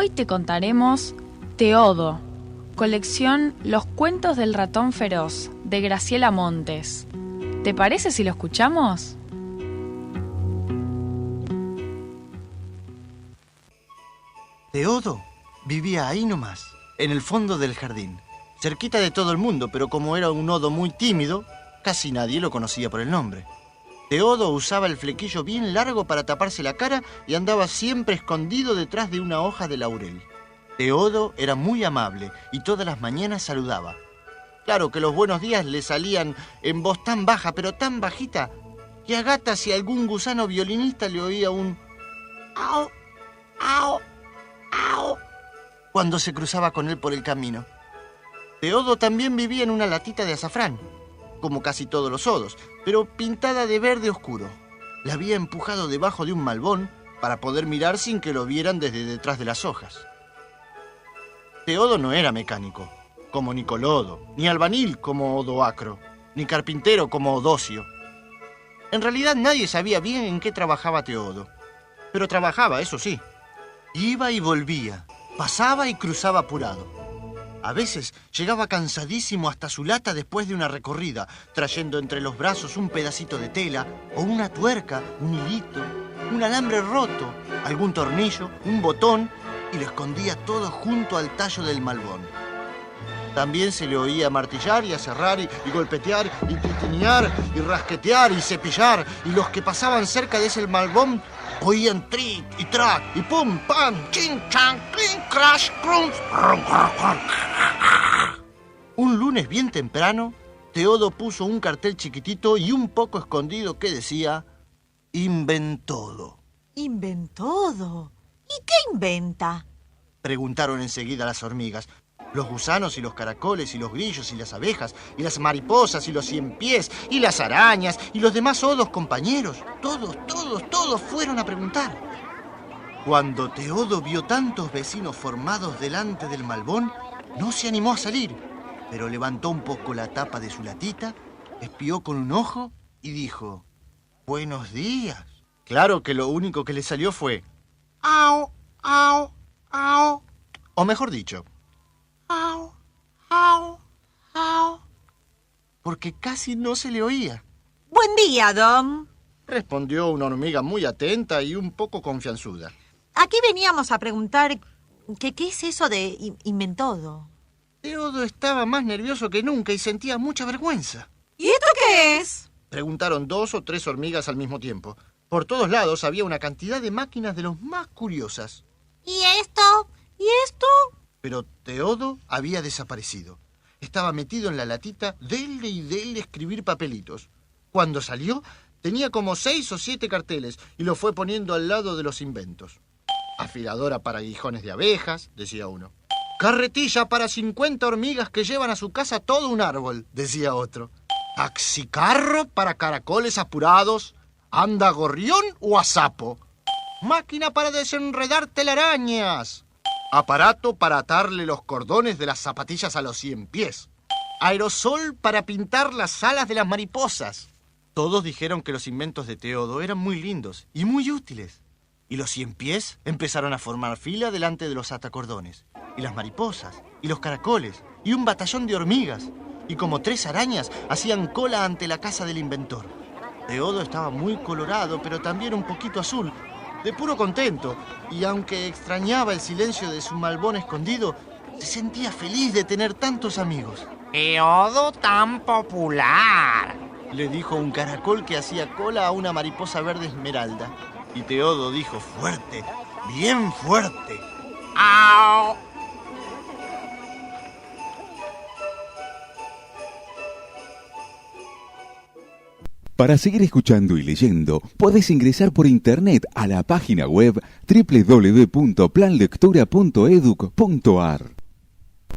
Hoy te contaremos Teodo, colección Los cuentos del ratón feroz, de Graciela Montes. ¿Te parece si lo escuchamos? Teodo vivía ahí nomás, en el fondo del jardín, cerquita de todo el mundo, pero como era un odo muy tímido, casi nadie lo conocía por el nombre. Teodo usaba el flequillo bien largo para taparse la cara y andaba siempre escondido detrás de una hoja de laurel. Teodo era muy amable y todas las mañanas saludaba. Claro que los buenos días le salían en voz tan baja, pero tan bajita, que a gatas y algún gusano violinista le oía un «au, au, au» cuando se cruzaba con él por el camino. Teodo también vivía en una latita de azafrán, como casi todos los odos, pero pintada de verde oscuro. La había empujado debajo de un malbón para poder mirar sin que lo vieran desde detrás de las hojas. Teodo no era mecánico, como Nicolodo, ni albanil como Odoacro, ni carpintero como Odocio. En realidad nadie sabía bien en qué trabajaba Teodo, pero trabajaba, eso sí. Iba y volvía, pasaba y cruzaba apurado. A veces llegaba cansadísimo hasta su lata después de una recorrida, trayendo entre los brazos un pedacito de tela, o una tuerca, un hilito, un alambre roto, algún tornillo, un botón, y lo escondía todo junto al tallo del malbón. También se le oía martillar y aserrar y golpetear y titinear y rasquetear y cepillar, y los que pasaban cerca de ese malbón oían tric y trac y pum, pam, chin, chan, clink, crash, crunch. Un lunes bien temprano, Teodo puso un cartel chiquitito y un poco escondido que decía «Inventodo». ¿Inventodo? ¿Y qué inventa? Preguntaron enseguida las hormigas. Los gusanos y los caracoles y los grillos y las abejas y las mariposas y los ciempiés y las arañas y los demás odos compañeros. Todos fueron a preguntar. Cuando Teodo vio tantos vecinos formados delante del malbón, no se animó a salir, pero levantó un poco la tapa de su latita, espió con un ojo y dijo: «Buenos días». Claro que lo único que le salió fue «au, au, au», o mejor dicho, «au, au, au», porque casi no se le oía. Buen día, Don. Respondió una hormiga muy atenta y un poco confianzuda. Aquí veníamos a preguntar qué es eso de inventodo. Teodo estaba más nervioso que nunca y sentía mucha vergüenza. ¿Y esto qué es? Preguntaron 2 o 3 hormigas al mismo tiempo. Por todos lados había una cantidad de máquinas de los más curiosas. ¿Y esto? ¿Y esto? Pero Teodo había desaparecido. Estaba metido en la latita, dele y dele escribir papelitos. Cuando salió, tenía como 6 o 7 carteles y lo fue poniendo al lado de los inventos. Afiladora para aguijones de abejas, decía uno. Carretilla para 50 hormigas que llevan a su casa todo un árbol, decía otro. Taxicarro para caracoles apurados. ¿Anda gorrión o a sapo? Máquina para desenredar telarañas. Aparato para atarle los cordones de las zapatillas a los ciempiés. Aerosol para pintar las alas de las mariposas. Todos dijeron que los inventos de Teodo eran muy lindos y muy útiles. Y los ciempiés empezaron a formar fila delante de los atacordones. Y las mariposas, y los caracoles, y un batallón de hormigas. Y como 3 arañas hacían cola ante la casa del inventor. Teodo estaba muy colorado, pero también un poquito azul, de puro contento, y aunque extrañaba el silencio de su malbón escondido, se sentía feliz de tener tantos amigos. «Teodo tan popular», le dijo un caracol que hacía cola a una mariposa verde esmeralda. Y Teodo dijo fuerte, bien fuerte: «au». Para seguir escuchando y leyendo, podés ingresar por internet a la página web www.planlectura.educ.ar.